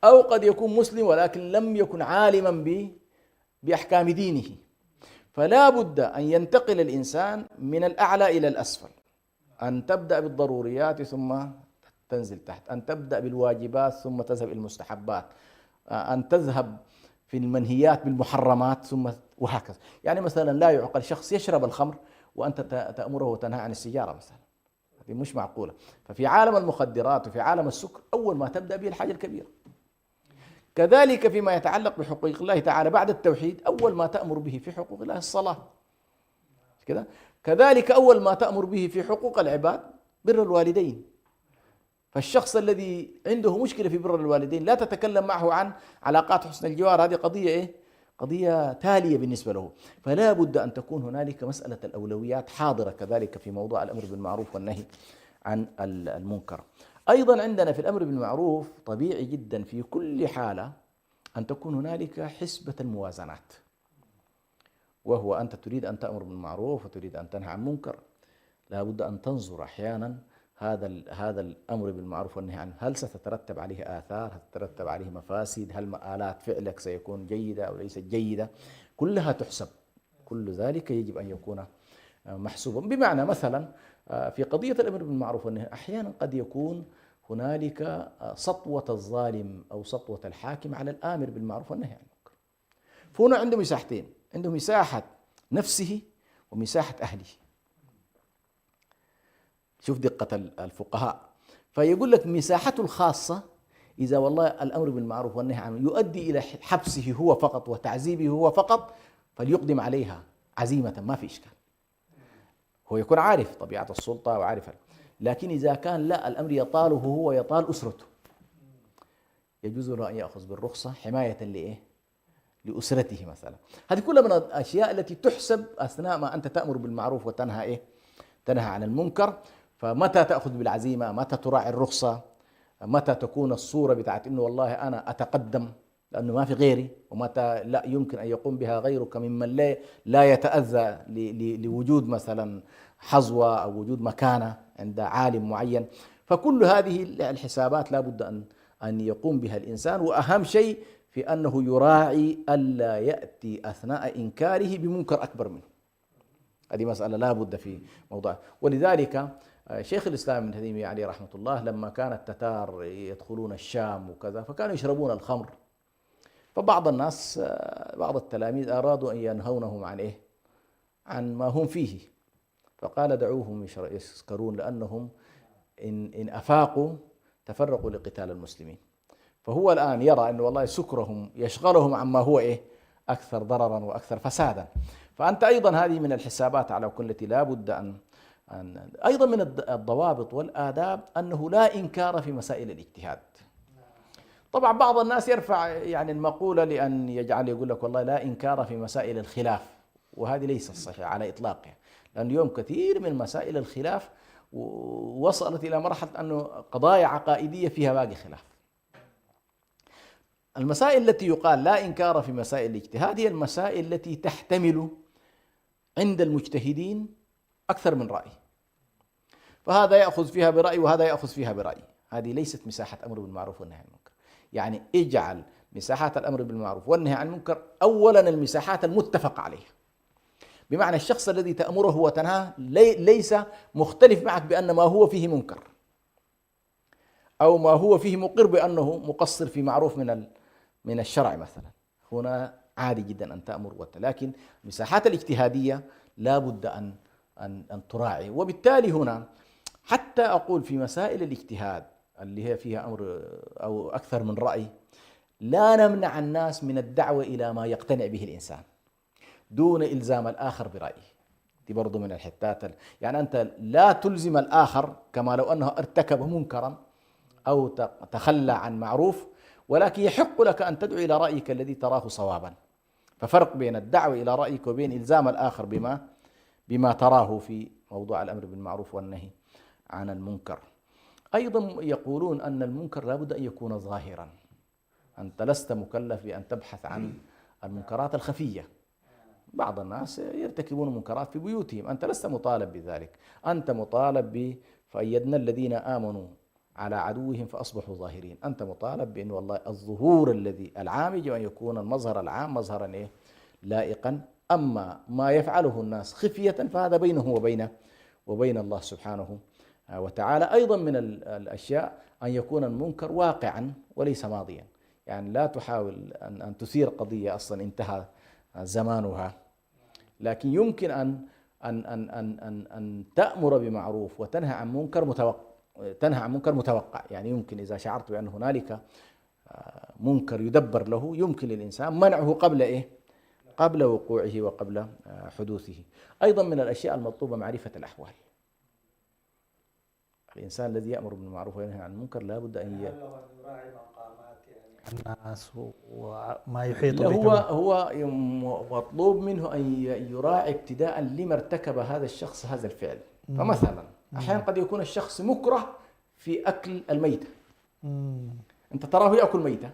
أو قد يكون مسلم ولكن لم يكن عالما بأحكام دينه. فلا بد أن ينتقل الإنسان من الأعلى إلى الأسفل، أن تبدأ بالضروريات ثم تنزل تحت، أن تبدأ بالواجبات ثم تذهب إلى المستحبات، أن تذهب في المنهيات بالمحرمات ثم وهكذا. يعني مثلا لا يعقل شخص يشرب الخمر وأنت تأمره وتنهى عن السيارة مثلا، هذه مش معقولة. ففي عالم المخدرات وفي عالم السكر أول ما تبدأ به الحاجة الكبيرة. كذلك فيما يتعلق بحقوق الله تعالى بعد التوحيد أول ما تأمر به في حقوق الله الصلاة كذا. كذلك أول ما تأمر به في حقوق العباد بر الوالدين. فالشخص الذي عنده مشكلة في بر الوالدين لا تتكلم معه عن علاقات حسن الجوار، هذه قضية قضية تالية بالنسبة له. فلا بد أن تكون هنالك مسألة الأولويات حاضرة كذلك في موضوع الأمر بالمعروف والنهي عن المنكر. أيضا عندنا في الأمر بالمعروف طبيعي جدا في كل حالة أن تكون هنالك حسبة الموازنات، وهو أنت تريد أن تأمر بالمعروف وتريد أن تنهى عن منكر، لا بد أن تنظر أحيانا هذا الأمر بالمعروف والنهي عنه هل ستترتب عليه آثار، هل ستترتب عليه مفاسد، هل مآلات فعلك سيكون جيدة أو ليست جيدة، كلها تحسب. كل ذلك يجب أن يكون محسوبا. بمعنى مثلا في قضية الأمر بالمعروف والنهي أحيانا قد يكون هنالك سطوة الظالم أو سطوة الحاكم على الآمر بالمعروف والنهي عن المنكر. فهنا عنده مساحتين، عنده مساحة نفسه ومساحة أهله. شوف دقة الفقهاء، فيقول لك مساحته الخاصة إذا والله الأمر بالمعروف والنهي عنه يؤدي إلى حبسه هو فقط وتعذيبه هو فقط فليقدم عليها عزيمة، ما في إشكال، هو يكون عارف طبيعة السلطة وعارف. لكن إذا كان لا الأمر يطاله هو يطال أسرته يجوز له أن يأخذ بالرخصة حماية لأسرته مثلا. هذه كلها من الأشياء التي تحسب أثناء ما أنت تأمر بالمعروف وتنهى تنهى عن المنكر. فمتى تأخذ بالعزيمة، متى تراعي الرخصة، متى تكون الصورة بتاعت إنه والله أنا أتقدم لأنه ما في غيري، ومتى لا يمكن أن يقوم بها غيرك ممن لا يتأذى لوجود مثلا حظوة أو وجود مكانة عند عالم معين. فكل هذه الحسابات لا بد أن يقوم بها الإنسان، وأهم شيء في أنه يراعي ألا يأتي أثناء إنكاره بمنكر أكبر منه. هذه مسألة لا بد في موضوع. ولذلك شيخ الإسلام ابن تيمية عليه رحمة الله لما كان التتار يدخلون الشام وكذا فكانوا يشربون الخمر، فبعض الناس بعض التلاميذ أرادوا أن ينهونهم عن ما هم فيه، فقال دعوهم يسكرون لأنهم إن أفاقوا تفرقوا لقتال المسلمين. فهو الآن يرى أن والله سكرهم يشغلهم عما هو أكثر ضررا وأكثر فسادا. فأنت أيضا هذه من الحسابات على كل التي لا بد أن أيضا من الضوابط والآداب أنه لا إنكار في مسائل الاجتهاد. طبعا بعض الناس يرفع المقولة لأن يقول لك والله لا إنكار في مسائل الخلاف، وهذه ليست صحيحة على إطلاقها، لأن اليوم كثير من مسائل الخلاف وصلت إلى مرحلة أنه قضايا عقائدية فيها باقي خلاف. المسائل التي يقال لا إنكار في مسائل الاجتهاد هي المسائل التي تحتمل عند المجتهدين أكثر من رأي، فهذا يأخذ فيها برأي وهذا يأخذ فيها برأي. هذه ليست مساحة أمر بالمعروف والنهي عن المنكر. يعني اجعل مساحات الأمر بالمعروف والنهي عن المنكر أولا المساحات المتفق عليها، بمعنى الشخص الذي تأمره وتنهاه ليس مختلف معك بأن ما هو فيه منكر أو ما هو فيه مقر بأنه مقصر في معروف من الشرع مثلا، هنا عادي جدا أن تأمر لكن المساحات الاجتهادية لا بد أن تراعي. وبالتالي هنا حتى أقول في مسائل الاجتهاد اللي هي فيها أمر أو أكثر من رأي لا نمنع الناس من الدعوة إلى ما يقتنع به الإنسان دون إلزام الآخر برأيه. دي برضو من الحتات يعني أنت لا تلزم الآخر كما لو أنه ارتكب منكرا أو تخلى عن معروف، ولكن يحق لك أن تدعو إلى رأيك الذي تراه صوابا. ففرق بين الدعوة إلى رأيك وبين إلزام الآخر بما تراه في موضوع الأمر بالمعروف والنهي عن المنكر. أيضا يقولون أن المنكر لا بد أن يكون ظاهرا، أنت لست مكلف بأن تبحث عن المنكرات الخفية. بعض الناس يرتكبون منكرات في بيوتهم، أنت لست مطالب بذلك، أنت مطالب فأيدنا الذين آمنوا على عدوهم فأصبحوا ظاهرين. أنت مطالب بأن والله الظهور الذي العام يجب أن يكون المظهر العام مظهرا لائقا. أما ما يفعله الناس خفية فهذا بينه وبين الله سبحانه وتعالى. أيضا من الأشياء أن يكون المنكر واقعا وليس ماضيا، يعني لا تحاول أن تثير قضية أصلا انتهى زمانها، لكن يمكن أن تأمر بمعروف وتنهى عن منكر متوقع. يعني يمكن إذا شعرت بأن هنالك منكر يدبر له يمكن للإنسان منعه قبل وقوعه وقبل حدوثه. أيضا من الأشياء المطلوبة معرفة الأحوال. الإنسان الذي يأمر بالمعروف وينهى عن المنكر لا بد أن يراعي مقامات يعني الناس وما يحيط به. هو مطلوب منه أن يراعي ابتداء لما ارتكب هذا الشخص هذا الفعل. فمثلا أحيانا قد يكون الشخص مكره في أكل الميتة، أنت تراه يأكل ميتة،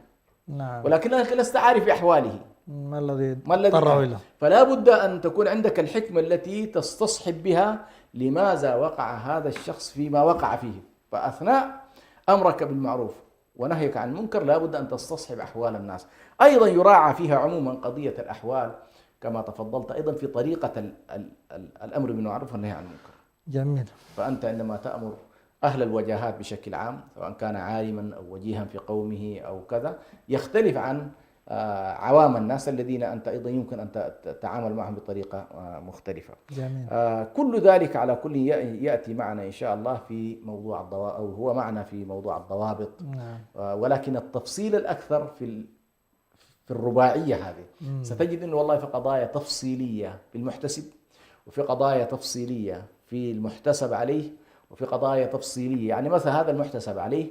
نعم، ولكنك لست عارف بأحواله ما الذي اضطره له. فلا بد أن تكون عندك الحكمة التي تستصحب بها لماذا وقع هذا الشخص فيما وقع فيه. فأثناء أمرك بالمعروف ونهيك عن المنكر لا بد أن تستصحب أحوال الناس. أيضا يراعى فيها عموما قضية الأحوال كما تفضلت أيضا في طريقة الأمر بالمعروف والنهي عن المنكر. جميل. فأنت عندما تأمر أهل الوجاهات بشكل عام سواء كان عالما أو وجيها في قومه أو كذا يختلف عن عوام الناس الذين أنت أيضا يمكن أن تتعامل معهم بطريقة مختلفة. جميل. كل ذلك على كل يأتي معنا إن شاء الله في موضوع الضوابط، أو هو معنا في موضوع الضوابط. ولكن التفصيل الأكثر في الرباعية هذه ستجد أنه والله في قضايا تفصيلية في المحتسب، وفي قضايا تفصيلية في المحتسب عليه، وفي قضايا تفصيلية. يعني مثلا هذا المحتسب عليه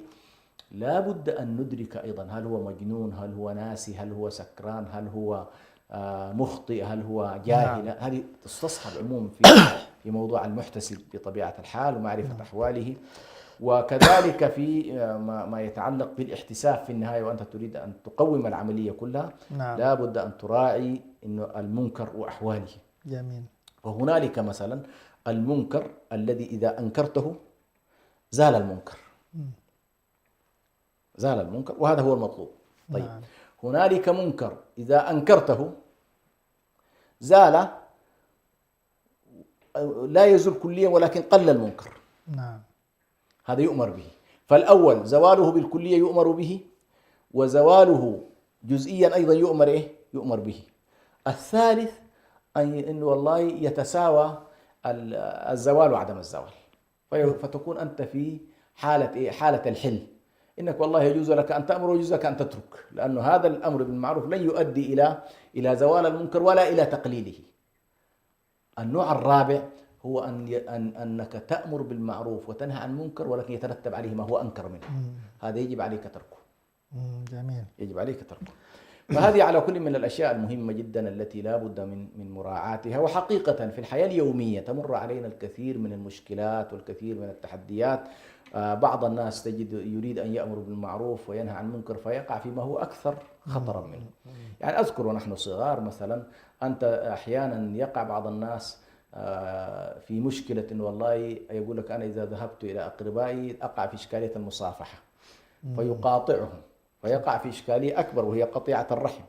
لا بد أن ندرك أيضا هل هو مجنون، هل هو ناسي، هل هو سكران، هل هو مخطئ، هل هو جاهل. هذه تستصحب عموما في موضوع المحتسب بطبيعة الحال ومعرفة أحواله. وكذلك في ما يتعلق بالاحتساب في النهاية، وأنت تريد أن تقوم العملية كلها لا بد أن تراعي إنه المنكر وأحواله. جميل. وهنالك مثلا المنكر الذي إذا أنكرته زال المنكر، وهذا هو المطلوب. طيب هنالك منكر إذا أنكرته زال، لا يزول كليا ولكن قل المنكر. هذا يؤمر به. فالأول زواله بالكلية يؤمر به، وزواله جزئيا أيضا يؤمر به. الثالث أنه والله يتساوى الزوال وعدم الزوال، فتكون أنت في حالة الحل، إنك والله يجوز لك أن تأمر ويجوز لك أن تترك، لأنه هذا الأمر بالمعروف لن يؤدي إلى زوال المنكر ولا إلى تقليله. النوع الرابع هو أنك تأمر بالمعروف وتنهى عن المنكر ولكن يترتب عليه ما هو أنكر منه، هذا يجب عليك تركه. جميل. يجب عليك تركه. فهذه على كل من الأشياء المهمة جدا التي لا بد من مراعاتها. وحقيقة في الحياة اليومية تمر علينا الكثير من المشكلات والكثير من التحديات. بعض الناس تجد يريد أن يأمر بالمعروف وينهى عن المنكر فيقع فيما هو أكثر خطرا منه. يعني أذكر ونحن صغار مثلا، أنت أحيانا يقع بعض الناس في مشكلة إن والله يقول لك أنا إذا ذهبت إلى أقربائي أقع في إشكالية المصافحة فيقاطعهم، فيقع في إشكالية أكبر وهي قطيعة الرحم.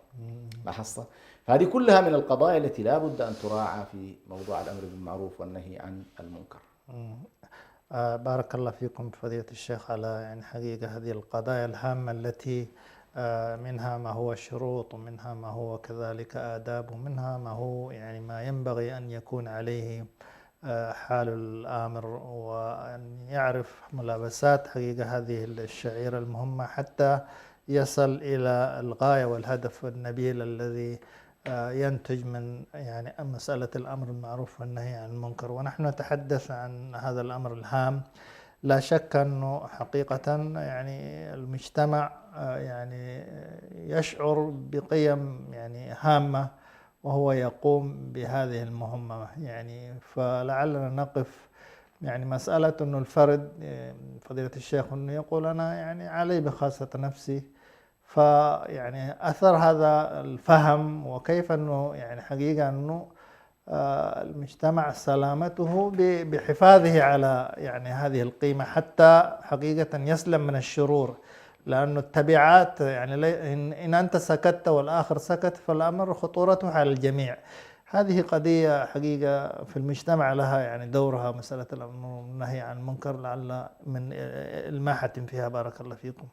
لاحظت؟ فهذه كلها من القضايا التي لا بد أن تراعى في موضوع الأمر بالمعروف والنهي عن المنكر. بارك الله فيكم فضيلة الشيخ على يعني حقيقة هذه القضايا الهامة التي منها ما هو شروط، ومنها ما هو كذلك آداب، ومنها ما هو يعني ما ينبغي أن يكون عليه حال الآمر، وأن يعرف ملابسات حقيقة هذه الشعيرة المهمة حتى يصل إلى الغاية والهدف النبيل الذي ينتج من يعني مسألة الأمر بالمعروف والنهي عن المنكر. ونحن نتحدث عن هذا الأمر الهام. لا شك أنه حقيقة يعني المجتمع يعني يشعر بقيم يعني هامة وهو يقوم بهذه المهمة. يعني فلعلنا نقف يعني مسألة أنه الفرد فضيلة الشيخ أنه يقول أنا يعني علي بخاصة نفسي، فيعني أثر هذا الفهم وكيف أنه يعني حقيقة أنه المجتمع سلامته بحفاظه على يعني هذه القيمة حتى حقيقة يسلم من الشرور، لأن التبعات يعني إن أنت سكت والآخر سكت فالأمر خطورته على الجميع. هذه قضية حقيقة في المجتمع لها يعني دورها، مسألة الأمر والنهي عن المنكر، لعل من الماحة فيها. بارك الله فيكم.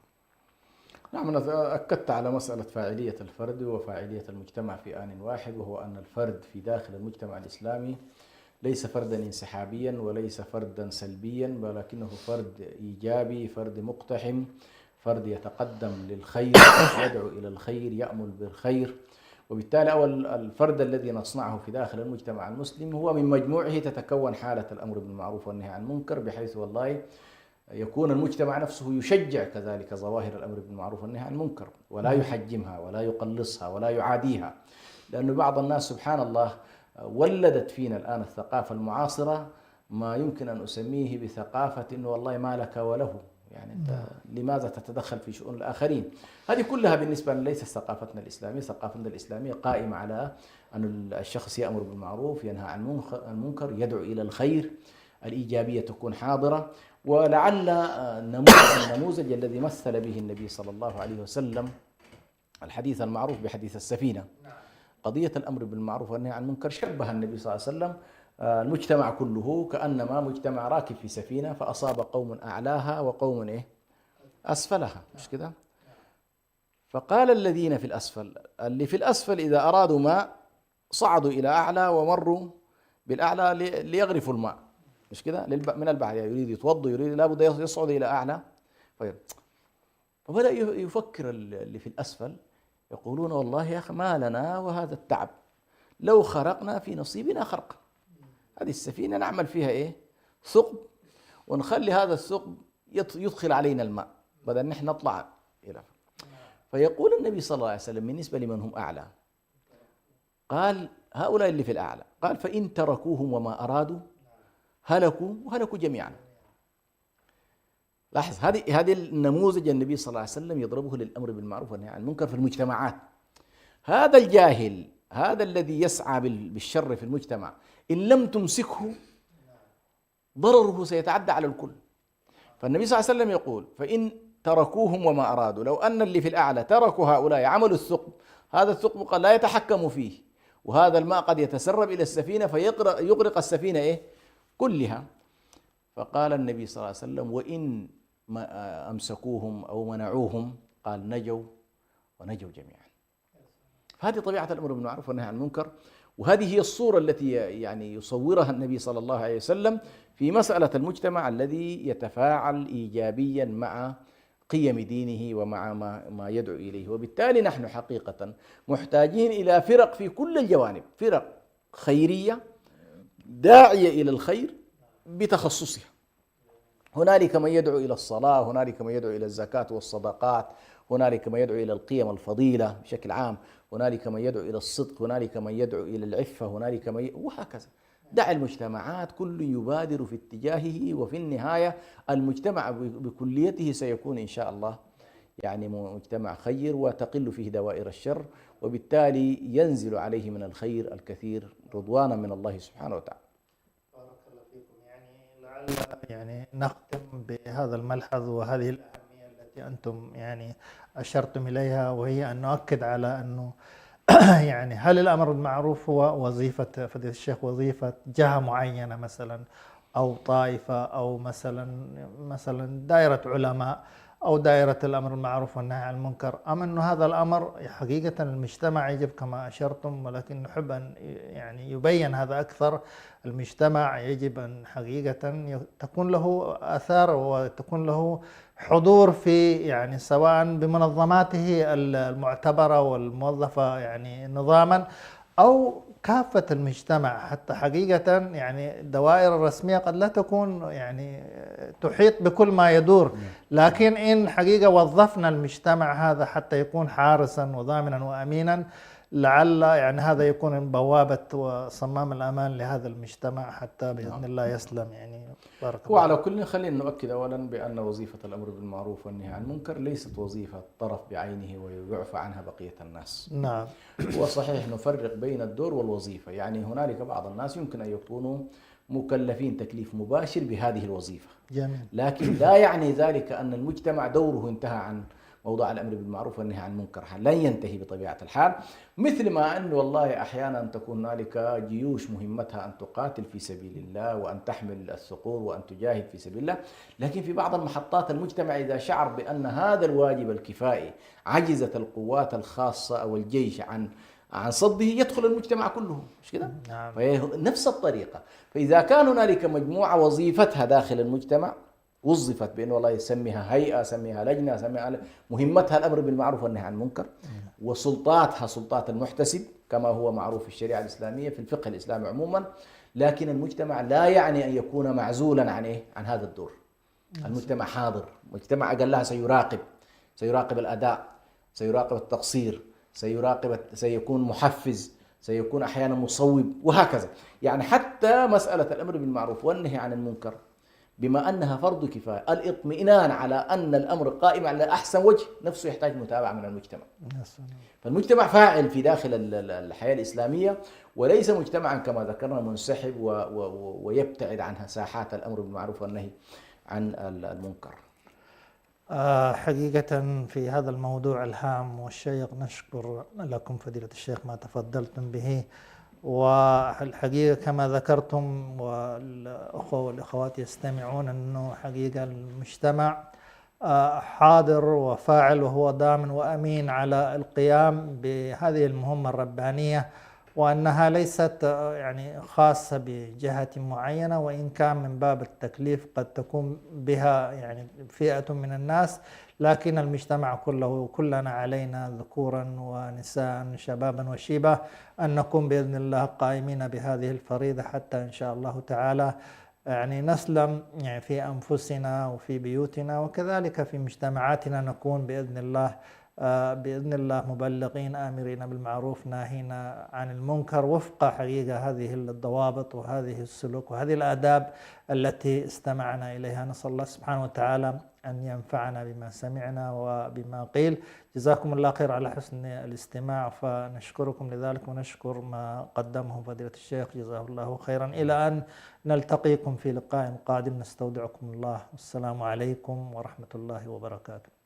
نعم، أنا أكدت على مسألة فاعلية الفرد وفاعلية المجتمع في آن واحد، وهو أن الفرد في داخل المجتمع الإسلامي ليس فردا انسحابيا وليس فردا سلبيا، ولكنه فرد إيجابي، فرد مقتحم، فرد يتقدم للخير، يدعو إلى الخير، يأمل بالخير. وبالتالي أول الفرد الذي نصنعه في داخل المجتمع المسلم هو من مجموعه تتكون حالة الأمر بالمعروف والنهي عن المنكر، بحيث والله يكون المجتمع نفسه يشجع كذلك ظواهر الأمر بالمعروف والنهي عن المنكر، ولا يحجمها ولا يقلصها ولا يعاديها. لأن بعض الناس سبحان الله ولدت فينا الآن الثقافة المعاصرة ما يمكن أن أسميه بثقافة إنه والله ما لك وله، يعني أنت لماذا تتدخل في شؤون الآخرين؟ هذه كلها بالنسبة لنا ليست ثقافتنا الإسلامية. ثقافتنا الإسلامية قائمة على أن الشخص يأمر بالمعروف، ينهى عن المنكر، يدعو إلى الخير، الإيجابية تكون حاضرة. ولعل النموذج الذي مثل به النبي صلى الله عليه وسلم الحديث المعروف بحديث السفينة، قضية الأمر بالمعروف والنهي عن المنكر، شبه النبي صلى الله عليه وسلم المجتمع كله كأنما مجتمع راكب في سفينة، فأصاب قوم أعلاها وقوم أسفلها، مش كده؟ فقال الذين في الأسفل، اللي في الأسفل إذا أرادوا ماء صعدوا إلى أعلى ومروا بالأعلى ليغرفوا الماء، مش كده؟ من البحر، يريد يتوضا، يريد لابد يصعد إلى أعلى. فبدأ يفكر اللي في الأسفل، يقولون والله يا أخي ما لنا وهذا التعب، لو خرقنا في نصيبنا خرقا، هذه السفينة نعمل فيها إيه؟ ثقب، ونخلي هذا الثقب يدخل علينا الماء بدل نحن نطلع إلى. فيقول النبي صلى الله عليه وسلم بالنسبة لمن هم أعلى، قال هؤلاء اللي في الأعلى، قال فإن تركوهم وما أرادوا هلكوا وهلكوا جميعا. لاحظ هذه النموذج النبي صلى الله عليه وسلم يضربه للأمر بالمعروف والنهي عن المنكر في المجتمعات. هذا الجاهل، هذا الذي يسعى بالشر في المجتمع، إن لم تمسكه ضرره سيتعدى على الكل. فالنبي صلى الله عليه وسلم يقول فإن تركوهم وما أرادوا، لو أن اللي في الأعلى تركوا هؤلاء عملوا الثقب، هذا الثقب قد لا يتحكم فيه، وهذا الماء قد يتسرب إلى السفينة فيغرق السفينة إيه؟ كلها. فقال النبي صلى الله عليه وسلم وإن ما أمسكوهم أو منعوهم، قال نجوا ونجوا جميعا. هذه طبيعة الأمر بالمعروف والنهي عن المنكر، وهذه هي الصورة التي يعني يصورها النبي صلى الله عليه وسلم في مسألة المجتمع الذي يتفاعل إيجابيا مع قيم دينه ومع ما يدعو إليه. وبالتالي نحن حقيقة محتاجين إلى فرق في كل الجوانب، فرق خيرية داعية إلى الخير بتخصصها. هنالك من يدعو إلى الصلاة، هنالك من يدعو إلى الزكاة والصدقات، هنالك من يدعو إلى القيم الفضيلة بشكل عام، هنالك من يدعو إلى الصدق، هنالك من يدعو إلى العفة، هنالك وهكذا. دع المجتمعات كل يبادر في اتجاهه، وفي النهاية المجتمع بكليته سيكون إن شاء الله يعني مجتمع خير، وتقل فيه دوائر الشر، وبالتالي ينزل عليه من الخير الكثير رضوانا من الله سبحانه وتعالى. بارك الله فيكم. يعني نختم بهذا الملحظ وهذه الأهمية التي أنتم يعني أشرتم إليها، وهي أن نؤكد على أنه يعني هل الأمر بالمعروف هو وظيفة فضيلة الشيخ، وظيفة جهة معينة مثلا أو طائفة أو مثلا دائرة علماء أو دائرة الأمر بالمعروف والنهي عن المنكر، أم أنه هذا الأمر حقيقة المجتمع يجب كما أشرتم، ولكن نحب أن يعني يبين هذا أكثر. المجتمع يجب أن حقيقة تكون له آثار وتكون له حضور في يعني سواء بمنظماته المعتبرة والموظفة يعني نظاما أو كافة المجتمع، حتى حقيقة يعني الدوائر الرسمية قد لا تكون يعني تحيط بكل ما يدور، لكن إن حقيقة وظفنا المجتمع هذا حتى يكون حارسا وضامنا وأمينا، لعل يعني هذا يكون بوابة وصمام الأمان لهذا المجتمع حتى بإذن الله يسلم يعني بارك هو الله. على كل خلينا نؤكد أولا بأن وظيفة الأمر بالمعروف والنهي عن المنكر ليست وظيفة طرف بعينه ويعفى عنها بقية الناس. نعم. هو صحيح نفرق بين الدور والوظيفة، يعني هنالك بعض الناس يمكن أن يكونوا مكلفين تكليف مباشر بهذه الوظيفة، جميل. لكن لا يعني ذلك أن المجتمع دوره انتهى عن موضوع الأمر بالمعروف والنهي عن المنكر، لن ينتهي بطبيعة الحال، مثل ما أنه والله أحيانا تكون هنالك جيوش مهمتها أن تقاتل في سبيل الله وأن تحمل الثقور وأن تجاهد في سبيل الله، لكن في بعض المحطات المجتمع إذا شعر بأن هذا الواجب الكفائي عجزت القوات الخاصة أو الجيش عن صده يدخل المجتمع كله، مش كده؟ نعم. نفس الطريقة. فإذا كان هنالك مجموعة وظيفتها داخل المجتمع وظفت بأنه والله يسميها هيئة، سميها لجنة، سميها مهمتها الأمر بالمعروف والنهي عن المنكر، وسلطاتها سلطات المحتسب كما هو معروف في الشريعة الإسلامية في الفقه الإسلامي عموما، لكن المجتمع لا يعني أن يكون معزولا عن هذا الدور. المجتمع حاضر، مجتمع أقلها سيراقب الأداء، سيراقب التقصير، سيكون محفز، سيكون أحيانا مصوب وهكذا. يعني حتى مسألة الأمر بالمعروف والنهي عن المنكر بما أنها فرض كفاية، الاطمئنان على أن الأمر قائم على أحسن وجه نفسه يحتاج متابعة من المجتمع. فالمجتمع فاعل في داخل الحياة الإسلامية، وليس مجتمعا كما ذكرنا منسحب ويبتعد عنها ساحات الأمر بالمعروف والنهي عن المنكر. حقيقة في هذا الموضوع الهام والشيق نشكر لكم فضيلة الشيخ ما تفضلتم به، والحقيقة كما ذكرتم والأخوة والأخوات يستمعون أنه حقيقة المجتمع حاضر وفاعل وهو ضامن وأمين على القيام بهذه المهمة الربانية، وأنها ليست يعني خاصة بجهة معينة، وإن كان من باب التكليف قد تكون بها يعني فئة من الناس، لكن المجتمع كله كلنا علينا ذكورا ونساء شبابا وشيبة أن نكون بإذن الله قائمين بهذه الفريضة حتى إن شاء الله تعالى يعني نسلم يعني في أنفسنا وفي بيوتنا وكذلك في مجتمعاتنا، نكون بإذن الله مبلغين آمرين بالمعروف ناهين عن المنكر وفق حقيقة هذه الضوابط وهذه السلوك وهذه الآداب التي استمعنا إليها. نسأل الله سبحانه وتعالى أن ينفعنا بما سمعنا وبما قيل. جزاكم الله خير على حسن الاستماع، فنشكركم لذلك ونشكر ما قدمه فضيلة الشيخ جزاه الله خيرا. إلى أن نلتقيكم في لقاء قادم نستودعكم الله، والسلام عليكم ورحمة الله وبركاته.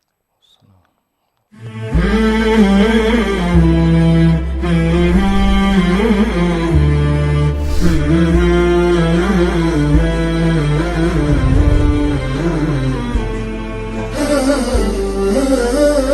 Mm-hmm.